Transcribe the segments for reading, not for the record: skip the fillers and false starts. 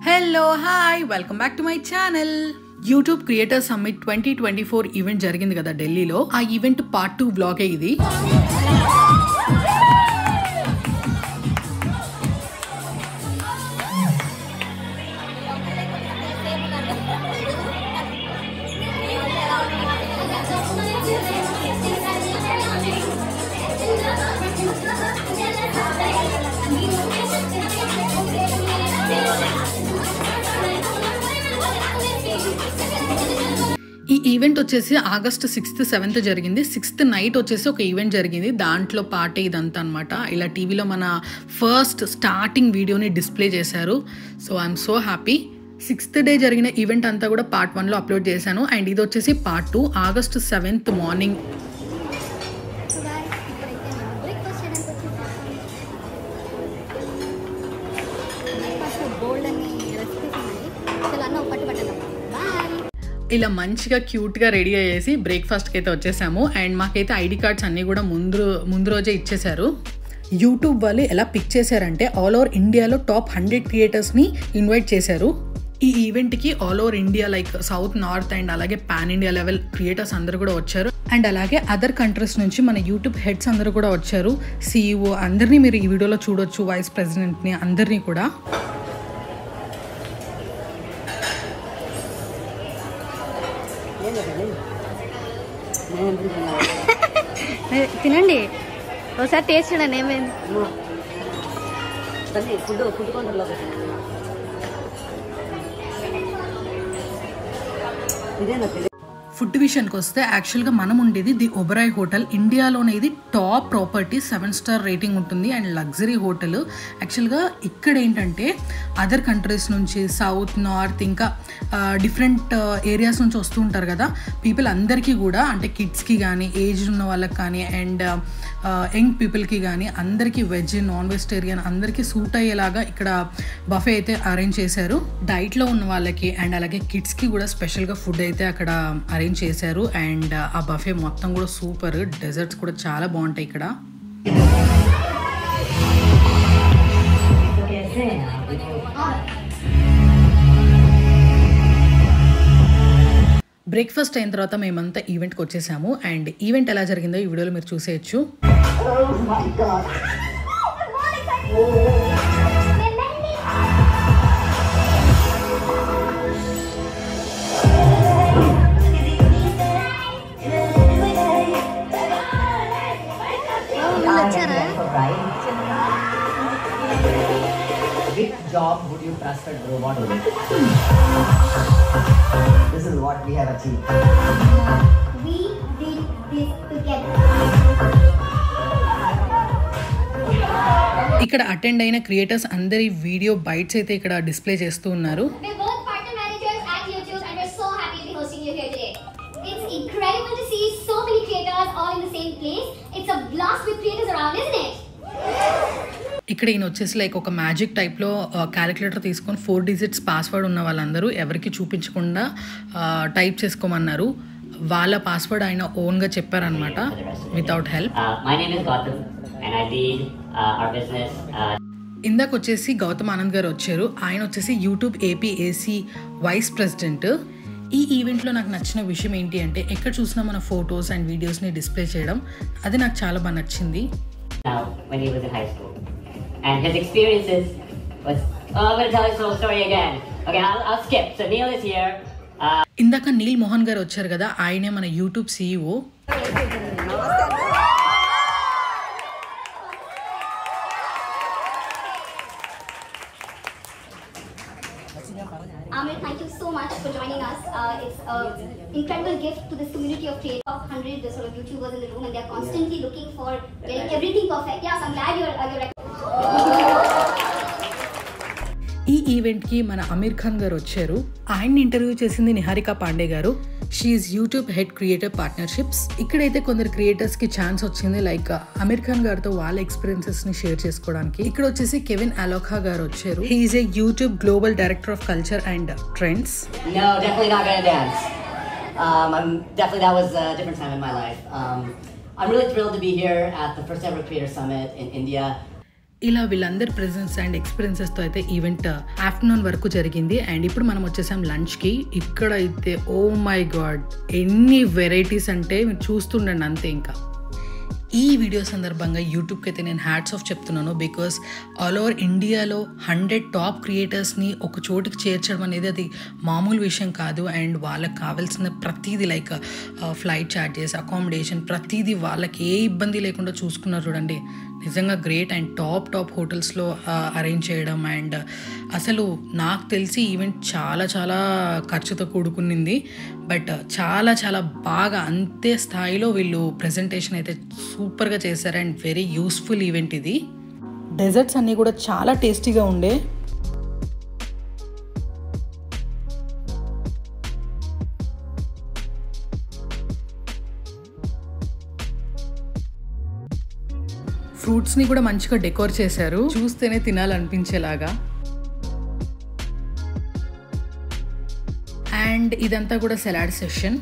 Hello hi welcome back to my channel. YouTube creator summit 2024 event జరిగింది కదా ఢిల్లీలో. ఆ ఈవెంట్ పార్ట్ 2 బ్లాగే ఇది. ఈ ఈవెంట్ వచ్చేసి ఆగస్ట్ 6th 7th జరిగింది. 6th నైట్ వచ్చేసి ఒక ఈవెంట్ జరిగింది, దాంట్లో పార్టీ ఇదంతా అనమాట. ఇలా టీవీలో మన ఫస్ట్ స్టార్టింగ్ వీడియోని డిస్ప్లే చేశారు. So I'm so happy. 6th day జరిగిన ఈవెంట్ అంతా కూడా పార్ట్ 1లో అప్లోడ్ చేశాను. అండ్ ఇది వచ్చేసి పార్ట్ 2 ఆగస్ట్ 7th మార్నింగ్. ఇలా మంచిగా క్యూట్గా రెడీ అయ్యేసి బ్రేక్ఫాస్ట్కి అయితే వచ్చేసాము. అండ్ మాకైతే ఐడి కార్డ్స్ అన్నీ కూడా ముందు రోజే ఇచ్చేశారు. యూట్యూబ్ వాళ్ళు ఎలా పిక్ చేశారంటే ఆల్ ఓవర్ ఇండియాలో టాప్ 100 క్రియేటర్స్ని ఇన్వైట్ చేశారు. ఈ ఈవెంట్కి all over India like south, north and అలాగే పాన్ ఇండియా లెవెల్ క్రియేటర్స్ అందరూ కూడా వచ్చారు. అండ్ అలాగే అదర్ కంట్రీస్ నుంచి మన యూట్యూబ్ హెడ్స్ అందరూ కూడా వచ్చారు. CEO అందరినీ మీరు ఈ వీడియోలో చూడొచ్చు, వైస్ ప్రెసిడెంట్ని అందరినీ కూడా. తినండి ఒకసారి టేస్ట్ చూడండి ఏమైంది. ఫుడ్ విషయానికి వస్తే యాక్చువల్గా మనం ఉండేది ది ఒబరాయ్ హోటల్. ఇండియాలోనే ఇది టాప్ ప్రాపర్టీ, 7 స్టార్ రేటింగ్ ఉంటుంది అండ్ లగ్జరీ హోటల్. యాక్చువల్గా ఇక్కడ ఏంటంటే అదర్ కంట్రీస్ నుంచి సౌత్, నార్త్ ఇంకా డిఫరెంట్ ఏరియాస్ నుంచి వస్తూ ఉంటారు కదా పీపుల్. అందరికీ కూడా అంటే కిడ్స్కి కానీ, ఏజ్ ఉన్న వాళ్ళకి కానీ అండ్ యంగ్ పీపుల్కి కానీ అందరికీ వెజ్, నాన్ వెజిటేరియన్ అందరికీ సూట్ అయ్యేలాగా ఇక్కడ బఫే అయితే అరేంజ్ చేశారు. డైట్లో ఉన్న వాళ్ళకి అండ్ అలాగే కిడ్స్కి కూడా స్పెషల్గా ఫుడ్ అయితే అక్కడ అరేంజ్ చేశారు. అండ్ ఆ బఫే మొత్తం కూడా సూపర్. డెజర్ట్స్ కూడా చాలా బాగుంటాయి ఇక్కడ. బ్రేక్ఫాస్ట్ అయిన తర్వాత మేమంతా ఈవెంట్కి వచ్చేసాము. అండ్ ఈవెంట్ ఎలా జరిగిందో ఈ వీడియోలో మీరు చూసేయచ్చు. Which job would you trust a robot with? This is what we have achieved. We did this together. ఇక్కడ అటెండ్ అయిన క్రియేటర్స్ అందరి వీడియో బైట్స్ అయితే ఇక్కడ డిస్ప్లే చేస్తూ ఉన్నారు. We're both partner managers at YouTube and we're so happy to be hosting you here today. It's incredible to see so many creators all in the same place. It's a blast with creators around, isn't it? ఇక్కడ ఈయన వచ్చేసి like ఒక magic టైప్లో calculator తీసుకొని 4 digits password ఉన్న వాళ్ళందరూ ఎవరికి చూపించకుండా టైప్ చేసుకోమన్నారు. వాళ్ళ పాస్వర్డ్ ఆయన ఓన్గా చెప్పారనమాట, వితౌట్ హెల్ప్. ఇందాక వచ్చేసి గౌతమ్ ఆనంద్ గారు వచ్చారు. ఆయన వచ్చేసి యూట్యూబ్ APAC వైస్ ప్రెసిడెంట్. ఈ ఈవెంట్లో నాకు నచ్చిన విషయం ఏంటి అంటే ఎక్కడ చూసినా మన ఫొటోస్ అండ్ వీడియోస్ని డిస్ప్లే చేయడం, అది నాకు చాలా బాగా నచ్చింది. When he was in high school, and his experiences was. Oh, I'm going to tell his whole story again. Okay, I'll skip. So Neil is here. ఇందాక నీల్ మోహన్ గారు వచ్చారు కదా, ఆయనే మన YouTube CEO. Amir, thank you so much for joining us. It's an incredible gift to this community of creators of 100 sort of YouTubers in the room, and they're constantly looking for getting everything perfect. Yes, I'm glad you're ఈ ఈవెంట్కి మన అమీర్ ఖాన్ గారు వచ్చారు. ఆయన్ని interview చేసింది నిహారిక పాండే గారు. She is YouTube head creator partnerships. ఇక్కడైతే కొందరు క్రియేటర్స్కి ఛాన్స్ వచ్చింది లైక్ అమీర్ ఖాన్ గారితో వాళ్ళ ఎక్స్పీరియన్సెస్ని షేర్ చేసుకోవడానికి. ఇక్కడ వచ్చేసి కెవిన్ అలోఖా గారు వచ్చారు. He is a YouTube global director of culture and trends. No, definitely not going to dance. That was a different time in my life. I'm really thrilled to be here at the first ever Creator Summit in India. ఇలా వీళ్ళందరి presence and ఎక్స్పీరియన్సెస్తో అయితే event afternoon వరకు జరిగింది. And ఇప్పుడు మనం వచ్చేసాం లంచ్కి. ఇక్కడ అయితే ఓ మై గాడ్ ఎన్ని వెరైటీస్ అంటే మీరు చూస్తుండండి అంతే. ఇంకా ఈ వీడియో సందర్భంగా యూట్యూబ్కి అయితే నేను హ్యాట్స్ ఆఫ్ చెప్తున్నాను. బికాస్ ఆల్ ఓవర్ ఇండియాలో 100 టాప్ క్రియేటర్స్ని ఒక చోటికి చేర్చడం అనేది అది మామూలు విషయం కాదు. అండ్ వాళ్ళకి కావాల్సిన ప్రతిదీ లైక్ ఫ్లైట్ ఛార్జెస్, అకామిడేషన్, ప్రతిదీ వాళ్ళకి ఏ ఇబ్బంది లేకుండా చూసుకున్నారు చూడండి. నిజంగా గ్రేట్. అండ్ టాప్ హోటల్స్లో అరేంజ్ చేయడం. అండ్ అసలు నాకు తెలిసి ఈవెంట్ చాలా చాలా ఖర్చుతో కూడుకునింది. బట్ చాలా చాలా బాగా అంతే స్థాయిలో వీళ్ళు ప్రెజెంటేషన్ అయితే సూపర్గా చేశారు. అండ్ వెరీ యూస్ఫుల్ ఈవెంట్ ఇది. డెజర్ట్స్ అన్నీ కూడా చాలా టేస్టీగా ఉండే. ఫ్రూట్స్ని కూడా మంచిగా డెకోర్ చేశారు, చూస్తేనే తినాలనిపించేలాగా. అండ్ ఇదంతా కూడా సలాడ్ సెషన్.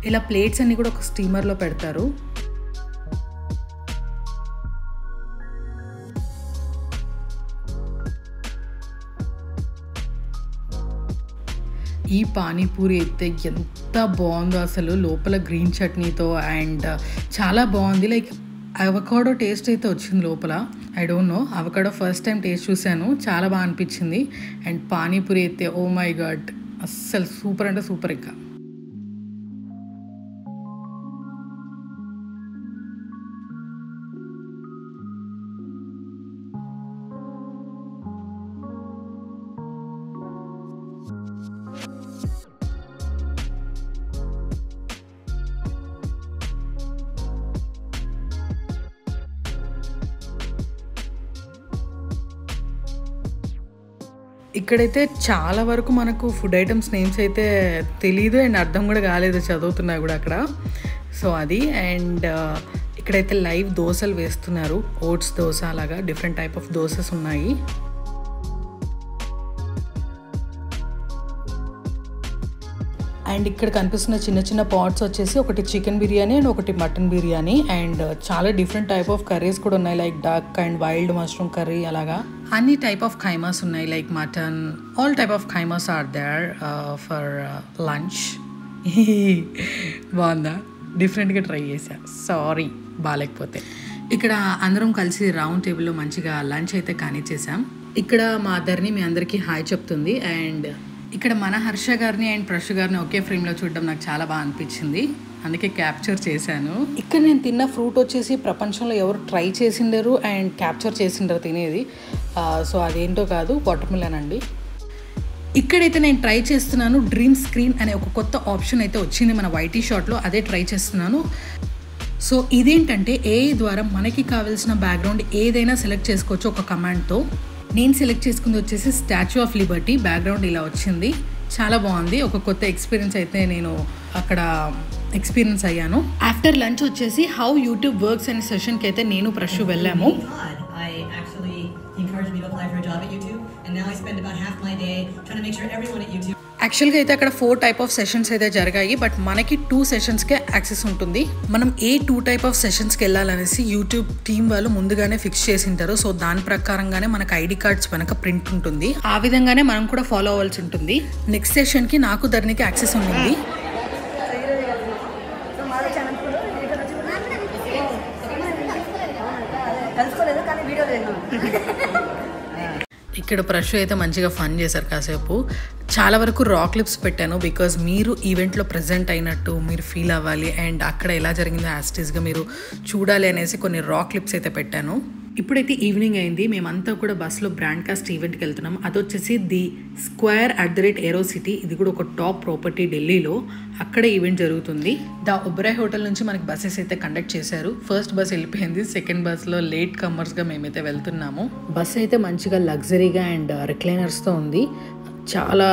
ఇలా ప్లేట్స్ అన్ని కూడా ఒక స్టీమర్లో పెడతారు. ఈ పానీపూరి అయితే ఎంత బాగుందో అసలు, లోపల గ్రీన్ చట్నీతో. అండ్ చాలా బాగుంది. లైక్ అవకాడో టేస్ట్ అయితే వచ్చింది లోపల. I don't know, avocado first time taste చూశాను, చాలా బాగా అనిపించింది. అండ్ పానీపూరి అయితే ఓ మై గాడ్ అస్సలు సూపర్ అంటే సూపర్. ఇంకా ఇక్కడైతే చాలా వరకు మనకు ఫుడ్ ఐటమ్స్ నేమ్స్ అయితే తెలీదు అండ్ అర్థం కూడా కాలేదు చదువుతున్నా కూడా అక్కడ. సో అది. అండ్ ఇక్కడైతే లైవ్ దోశలు వేస్తున్నారు, ఓట్స్ దోశ అలాగా డిఫరెంట్ టైప్ ఆఫ్ దోసెస్ ఉన్నాయి. అండ్ ఇక్కడ కనిపిస్తున్న చిన్న చిన్న పాట్స్ వచ్చేసి ఒకటి చికెన్ బిర్యానీ అండ్ ఒకటి మటన్ బిర్యానీ. అండ్ చాలా డిఫరెంట్ టైప్ ఆఫ్ కర్రీస్ కూడా ఉన్నాయి, like duck and wild mushroom curry అలాగా. అన్ని టైప్ ఆఫ్ ఖైమాస్ ఉన్నాయి, like mutton, all type of ఖైమాస్ ఆర్ దేర్ ఫర్ లంచ్. బాగుందా? డిఫరెంట్గా ట్రై చేశా, సారీ బాగాలేకపోతే. ఇక్కడ అందరం కలిసి రౌండ్ టేబుల్లో మంచిగా లంచ్ అయితే కానిచ్చేసాం. ఇక్కడ మా అద్దరిని మీ అందరికీ హాయ్ చెప్తుంది. అండ్ ఇక్కడ మన హర్ష గారిని అండ్ ప్రశు గారిని ఒకే ఫ్రేమ్లో చూడడం నాకు చాలా బాగా అనిపించింది, అందుకే క్యాప్చర్ చేశాను. ఇక్కడ నేను తిన్న ఫ్రూట్ వచ్చేసి ప్రపంచంలో ఎవరు ట్రై చేసిండరు అండ్ క్యాప్చర్ చేసిండరు తినేది. సో అదేంటో కాదు, వాటర్ మిలన్ అండి. ఇక్కడైతే నేను ట్రై చేస్తున్నాను డ్రీమ్ స్క్రీన్ అనే ఒక కొత్త ఆప్షన్ అయితే వచ్చింది మన వైటీ షాట్లో, అదే ట్రై చేస్తున్నాను. సో ఇదేంటంటే ఏఐ ద్వారా మనకి కావాల్సిన బ్యాక్గ్రౌండ్ ఏదైనా సెలెక్ట్ చేసుకోవచ్చు ఒక కమాండ్తో. నేను సెలెక్ట్ చేసుకుంది వచ్చేసి స్టాచ్యూ ఆఫ్ లిబర్టీ. బ్యాక్గ్రౌండ్ ఇలా వచ్చింది, చాలా బాగుంది. ఒక కొత్త ఎక్స్పీరియన్స్ అయితే నేను అక్కడ ఎక్స్పీరియన్స్ అయ్యాను. ఆఫ్టర్ లంచ్ వచ్చేసి హౌ యూట్యూబ్ వర్క్స్ అనే సెషన్కి అయితే నేను ప్రశు వెళ్ళాము. యాక్చువల్గా అయితే అక్కడ 4 టైప్ ఆఫ్ సెషన్స్ అయితే జరిగాయి, బట్ మనకి 2 సెషన్స్కే యాక్సెస్ ఉంటుంది. మనం ఏ 2 టైప్ ఆఫ్ సెషన్స్కి వెళ్ళాలనేసి యూట్యూబ్ టీమ్ వాళ్ళు ముందుగానే ఫిక్స్ చేసింటారు. సో దాని ప్రకారంగానే మనకు ఐడి కార్డ్స్ వెనక ప్రింట్ ఉంటుంది, ఆ విధంగానే మనం కూడా ఫాలో అవ్వాల్సి ఉంటుంది. నెక్స్ట్ సెషన్కి నాకు ధరణికి యాక్సెస్ ఉంది. ఇక్కడ ప్రశు అయితే మంచిగా ఫన్ చేశారు కాసేపు. చాలా వరకు రా క్లిప్స్ పెట్టాను, బికాజ్ మీరు ఈవెంట్లో ప్రజెంట్ అయినట్టు మీరు ఫీల్ అవ్వాలి అండ్ అక్కడ ఎలా జరిగిందో యాస్టీస్గా మీరు చూడాలి అనేసి కొన్ని రా క్లిప్స్ అయితే పెట్టాను. ఇప్పుడైతే ఈవినింగ్ అయింది, మేమంతా కూడా బస్సులో బ్రాండ్కాస్ట్ ఈవెంట్కి వెళ్తున్నాం. అది వచ్చేసి ది స్క్వేర్ @ఏరో సిటీ. ఇది కూడా ఒక టాప్ ప్రాపర్టీ ఢిల్లీలో, అక్కడ ఈవెంట్ జరుగుతుంది. ద ఒబెరాయ్ హోటల్ నుంచి మనకి బస్సెస్ అయితే కండక్ట్ చేశారు. ఫస్ట్ బస్ వెళ్ళిపోయింది, సెకండ్ బస్లో లేట్ కమర్స్గా మేమైతే వెళ్తున్నాము. బస్ అయితే మంచిగా లగ్జరీగా అండ్ రిక్లైనర్స్తో ఉంది, చాలా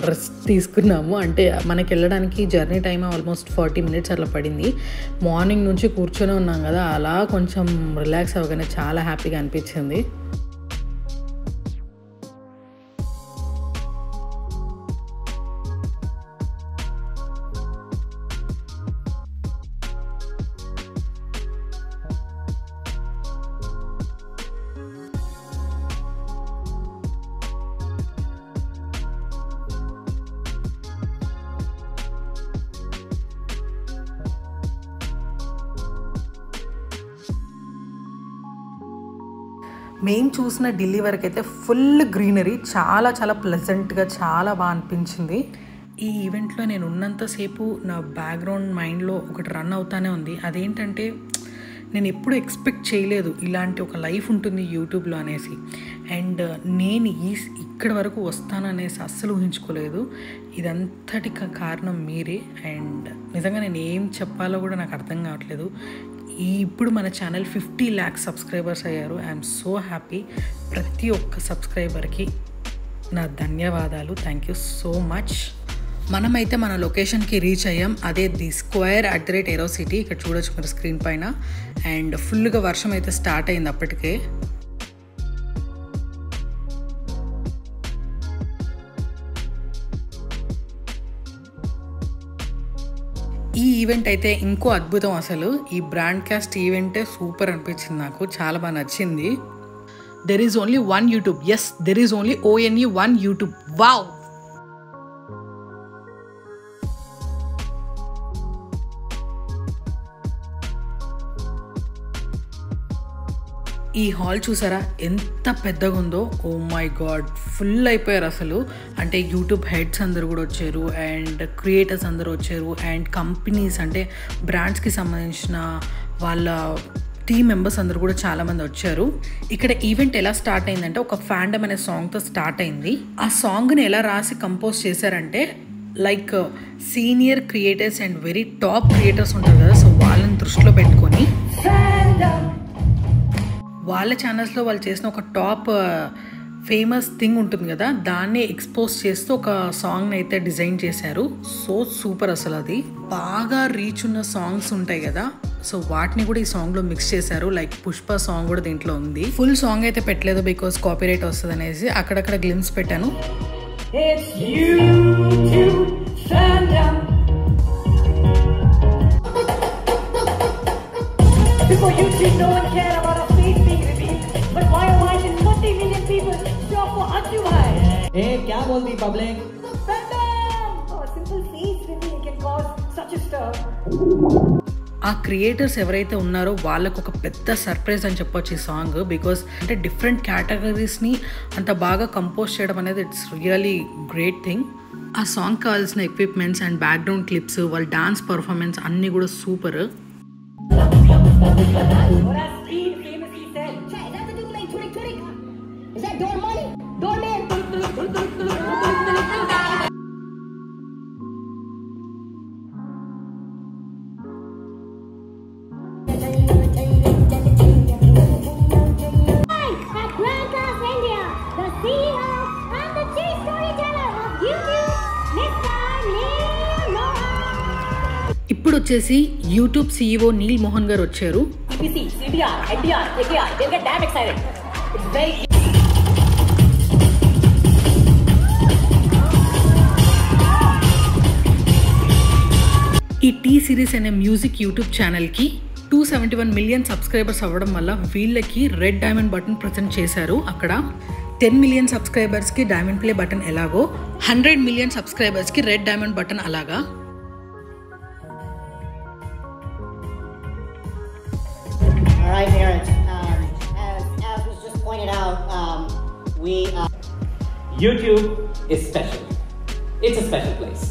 రెస్ట్ తీసుకున్నాము. అంటే మనకి వెళ్ళడానికి జర్నీ టైం ఆల్మోస్ట్ 40 minutes అట్లా పడింది. మార్నింగ్ నుంచి కూర్చొని ఉన్నాం కదా, అలా కొంచెం రిలాక్స్ అవ్వగానే చాలా హ్యాపీగా అనిపించింది. మేము చూసిన ఢిల్లీ వరకు అయితే ఫుల్ గ్రీనరీ, చాలా చాలా ప్లెజెంట్గా చాలా బాగా అనిపించింది. ఈ ఈవెంట్లో నేను ఉన్నంతసేపు నా బ్యాక్గ్రౌండ్ మైండ్లో ఒకటి రన్ అవుతానే ఉంది. అదేంటంటే నేను ఎప్పుడు ఎక్స్పెక్ట్ చేయలేదు ఇలాంటి ఒక లైఫ్ ఉంటుంది యూట్యూబ్లో అనేసి. అండ్ నేను ఇక్కడి వరకు వస్తాననేసి అస్సలు ఊహించుకోలేదు. ఇదంతటికి కారణం మీరే. అండ్ నిజంగా నేను ఏం చెప్పాలో కూడా నాకు అర్థం కావట్లేదు. ఇప్పుడు మన ఛానల్ 50 lakh సబ్స్క్రైబర్స్ అయ్యారు. I'm so happy. ప్రతి ఒక్క సబ్స్క్రైబర్కి నా ధన్యవాదాలు. Thank you so much. మనమైతే మన లొకేషన్కి రీచ్ అయ్యాం. అదే ది స్క్వేర్ @AeroCity. ఇక్కడ చూడొచ్చు మీరు స్క్రీన్ పైన. అండ్ ఫుల్గా వర్షం అయితే స్టార్ట్ అయింది అప్పటికే. ఈ ఈవెంట్ అయితే ఇంకో అద్భుతం. అసలు ఈ బ్రాండ్కాస్ట్ ఈవెంటే సూపర్ అనిపించింది నాకు, చాలా బాగా నచ్చింది. There is only one YouTube. Yes, there is only ONE one YouTube. Wow. ఈ హాల్ చూసారా ఎంత పెద్దగా ఉందో. ఓ మై గాడ్, ఫుల్ అయిపోయారు అసలు. అంటే యూట్యూబ్ హెడ్స్ అందరూ కూడా వచ్చారు, అండ్ క్రియేటర్స్ అందరూ వచ్చారు, అండ్ కంపెనీస్ అంటే బ్రాండ్స్కి సంబంధించిన వాళ్ళ టీమ్ మెంబర్స్ అందరూ కూడా చాలామంది వచ్చారు. ఇక్కడ ఈవెంట్ ఎలా స్టార్ట్ అయిందంటే ఒక ఫ్యాండమ్ అనే సాంగ్తో స్టార్ట్ అయింది. ఆ సాంగ్ని ఎలా రాసి కంపోజ్ చేశారంటే like senior creators and very top creators ఉంటారు కదా, సో వాళ్ళని దృష్టిలో పెట్టుకొని వాళ్ళ ఛానల్స్లో వాళ్ళు చేసిన ఒక టాప్ ఫేమస్ థింగ్ ఉంటుంది కదా, దాన్ని ఎక్స్పోజ్ చేస్తూ ఒక సాంగ్ని అయితే డిజైన్ చేశారు. సో సూపర్ అసలు. అది బాగా రీచ్ ఉన్న సాంగ్స్ ఉంటాయి కదా, సో వాటిని కూడా ఈ సాంగ్లో మిక్స్ చేశారు. లైక్ పుష్ప సాంగ్ కూడా దీంట్లో ఉంది. ఫుల్ సాంగ్ అయితే పెట్టలేదు బికాస్ కాపీరైట్ వస్తుంది అనేసి అక్కడక్కడ గ్లిమ్స్ పెట్టాను. Hey, क्या बोलती पब्लिक? ఆ క్రియేటర్స్ ఎవరైతే ఉన్నారో వాళ్ళకు ఒక పెద్ద సర్ప్రైజ్ అని చెప్పొచ్చు ఈ సాంగ్. బికాస్ అంటే డిఫరెంట్ కేటగిరీస్ని అంత బాగా కంపోజ్ చేయడం అనేది ఇట్స్ రియలీ గ్రేట్ థింగ్. ఆ సాంగ్ కావాల్సిన ఎక్విప్మెంట్స్ అండ్ బ్యాక్గ్రౌండ్ క్లిప్స్, వాళ్ళ డాన్స్ పర్ఫార్మెన్స్ అన్నీ కూడా సూపర్. ఇప్పుడు వచ్చేసి యూట్యూబ్ CEO నీల్ మోహన్ గారు వచ్చారు. ఈ టీ సిరీస్ అనే మ్యూజిక్ యూట్యూబ్ ఛానల్కి 271 million సబ్స్క్రైబర్స్ అవ్వడం వల్ల వీళ్ళకి రెడ్ డైమండ్ బటన్ ప్రెజెంట్ చేశారు. అక్కడ 10 million సబ్స్క్రైబర్స్కి డైమండ్ ప్లే బటన్ ఎలాగో 100 million సబ్స్క్రైబర్స్కి రెడ్ డైమండ్ బటన్ అలాగా. All right, parents. As was just pointed out, YouTube is special. It's a special place.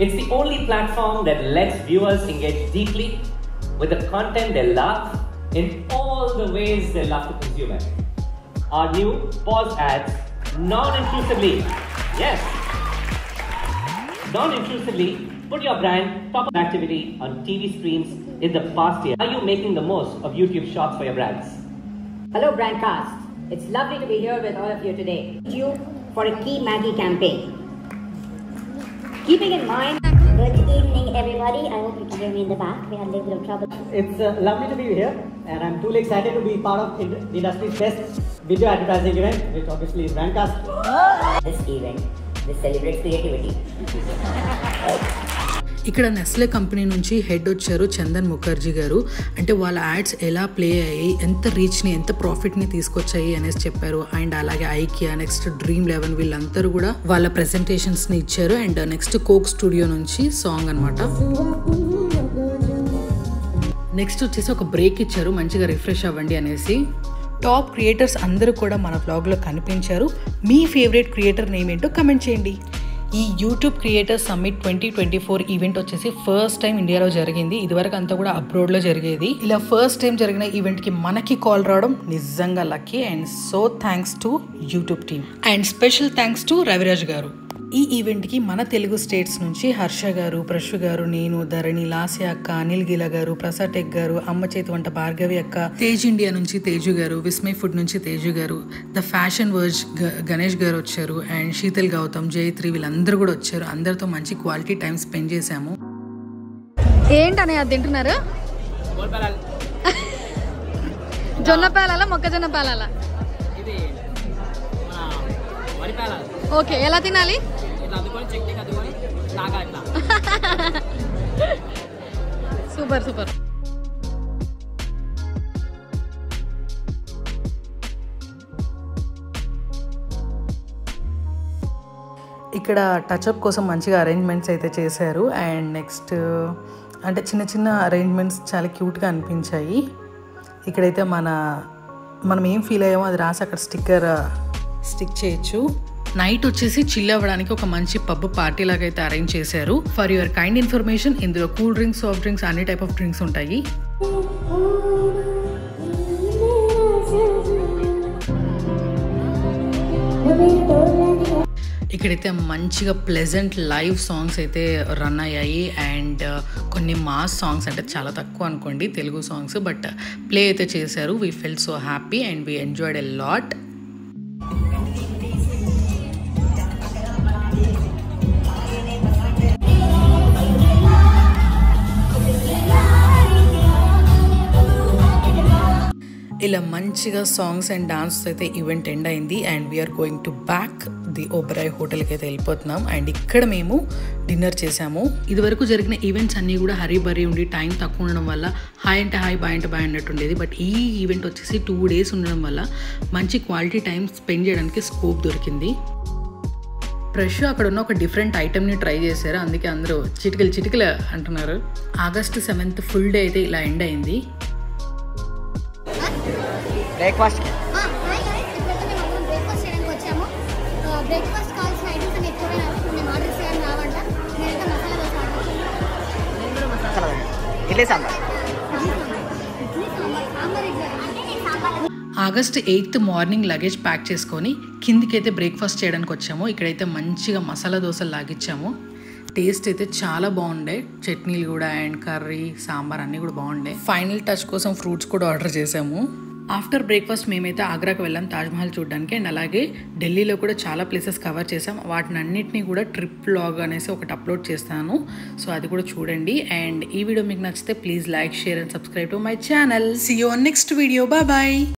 It's the only platform that lets viewers engage deeply with the content they love in all the ways they love to consume it. Our new pause ads non-intrusively, yes, non-intrusively put your brand top of activity on TV screens in the past year. Are you making the most of YouTube Shorts for your brands? Hello Brandcast. It's lovely to be here with all of you today. You for a key Maggie campaign. Keeping in mind, good evening everybody. I hope you can hear me in the back. We had a little bit of trouble. It's lovely to be here, and I'm truly excited to be part of the industry's best video advertising event, which obviously is Brandcast. This event, this celebrates creativity. ఇక్కడ Nestle company నుంచి head వచ్చారు చందన్ ముఖర్జీ గారు. అంటే వాళ్ళ ads ఎలా play అయ్యి ఎంత రీచ్ని ఎంత ప్రాఫిట్ని తీసుకొచ్చాయి అనేసి చెప్పారు. అండ్ అలాగే ఐకియా, నెక్స్ట్ డ్రీమ్ 11 వీళ్ళందరూ కూడా వాళ్ళ ప్రెజెంటేషన్స్ని ఇచ్చారు. అండ్ నెక్స్ట్ కోక్ స్టూడియో నుంచి సాంగ్ అనమాట. నెక్స్ట్ వచ్చేసి ఒక బ్రేక్ ఇచ్చారు, మంచిగా రిఫ్రెష్ అవ్వండి అనేసి. టాప్ క్రియేటర్స్ అందరూ కూడా మన వ్లాగ్లో కనిపించారు. మీ ఫేవరెట్ క్రియేటర్ నేమ్ ఏంటో కమెంట్ చేయండి. ఈ యూట్యూబ్ క్రియేటర్ సమ్మిట్ 2024 ఈవెంట్ వచ్చేసి ఫస్ట్ టైం ఇండియాలో జరిగింది. ఇదివరకు అంతా కూడా అబ్రోడ్లో జరిగేది. ఇలా ఫస్ట్ టైం జరిగిన ఈవెంట్కి మనకి కాల్ రావడం నిజంగా lucky. And so thanks to YouTube team and special thanks to Raviraj గారు. ఈ ఈవెంట్కి మన తెలుగు స్టేట్స్ నుంచి హర్ష గారు, ప్రశు గారు, నేను, ధరణి, లాస్య అక్క, అనిల్ గిల గారు, ప్రసాద్ టెక్ గారు, అమ్మ చేతి వంట భార్గవి అక్క, తేజ్ ఇండియా నుంచి తేజు గారు, విస్మయ్ ఫుడ్ నుంచి తేజు గారు, ద ఫ్యాషన్ వర్జ్ గణేష్ గారు వచ్చారు. అండ్ శీతల్ గౌతమ్, జయత్రి వీళ్ళందరూ కూడా వచ్చారు. అందరితో మంచి క్వాలిటీ టైం స్పెండ్ చేశాము. ఏంటనే అది తింటున్నారు? జొన్న పేలాలా మొక్కజొన్న పేలాలా? ఓకే, ఎలా తినాలి? Super super. ఇక్కడ టచ్అప్ కోసం మంచిగా అరేంజ్మెంట్స్ అయితే చేశారు. అండ్ నెక్స్ట్ అంటే చిన్న చిన్న అరేంజ్మెంట్స్ చాలా క్యూట్గా అనిపించాయి. ఇక్కడైతే మనం ఏం ఫీల్ అయ్యామో అది రాసి అక్కడ స్టిక్ చేయొచ్చు. నైట్ వచ్చేసి చిల్ అవ్వడానికి ఒక మంచి పబ్ పార్టీ లాగా అయితే అరేంజ్ చేశారు. ఫర్ యువర్ కైండ్ ఇన్ఫర్మేషన్, ఇందులో కూల్ డ్రింక్స్, సాఫ్ట్ డ్రింక్స్, అన్ని టైప్ ఆఫ్ డ్రింక్స్ ఉంటాయి. ఇక్కడైతే మంచిగా ప్లెజెంట్ లైవ్ సాంగ్స్ అయితే రన్ అయ్యాయి. అండ్ కొన్ని మాస్ సాంగ్స్, అంటే చాలా తక్కువ అనుకోండి తెలుగు సాంగ్స్, బట్ ప్లే అయితే చేశారు. We felt so happy and we enjoyed a lot. ఇలా మంచిగా సాంగ్స్ అండ్ డాన్స్ అయితే ఈవెంట్ ఎండ్ అయింది. And we are going to back the Oberoi హోటల్కి అయితే వెళ్ళిపోతున్నాం. అండ్ ఇక్కడ మేము డిన్నర్ చేసాము. ఇదివరకు జరిగిన ఈవెంట్స్ అన్నీ కూడా హరీ బరీ ఉండి టైం తక్కువ ఉండడం వల్ల హాయ్ అంటే హాయ్, బాయ్ అంటే బాయ్ అన్నట్టు ఉండేది. బట్ ఈ ఈవెంట్ వచ్చేసి 2 days ఉండడం వల్ల మంచి క్వాలిటీ టైం స్పెండ్ చేయడానికి స్కోప్ దొరికింది. ఫ్రెష్ అక్కడ ఉన్న ఒక డిఫరెంట్ ఐటెంని ట్రై చేశారు, అందుకే అందరూ చిటికలు అంటున్నారు. August 7th ఫుల్ డే అయితే ఇలా ఎండ్ అయింది. బ్రేక్ఫాస్ట్ చేయడానికి వచ్చాము. బ్రేక్ఫాస్ట్ కావాల్సిన ఐటమ్స్ అన్ని ఎక్కువగా మేము ఆర్డర్ చేయాలని రావంట. నేనైతే masala dosa, idli sambar. August 8th morning luggage pack చేసుకొని కిందికైతే బ్రేక్ఫాస్ట్ చేయడానికి వచ్చాము. ఇక్కడైతే మంచిగా మసాలా దోశలు లాగిచ్చాము. టేస్ట్ అయితే చాలా బాగుండే, చట్నీలు కూడా అండ్ కర్రీ, సాంబార్ అన్నీ కూడా బాగుండే. ఫైనల్ టచ్ కోసం ఫ్రూట్స్ కూడా ఆర్డర్ చేసాము. ఆఫ్టర్ బ్రేక్ఫాస్ట్ మేమైతే ఆగ్రాకి వెళ్ళాం తాజ్మహల్ చూడడానికి. అండ్ అలాగే ఢిల్లీలో కూడా చాలా ప్లేసెస్ కవర్ చేసాం. వాటిని అన్నింటినీ కూడా ట్రిప్ వ్లాగ్ అనేసి ఒకటి అప్లోడ్ చేస్తాను, సో అది కూడా చూడండి. అండ్ ఈ వీడియో మీకు నచ్చితే please like, share and subscribe to my channel. See you on next video. Bye.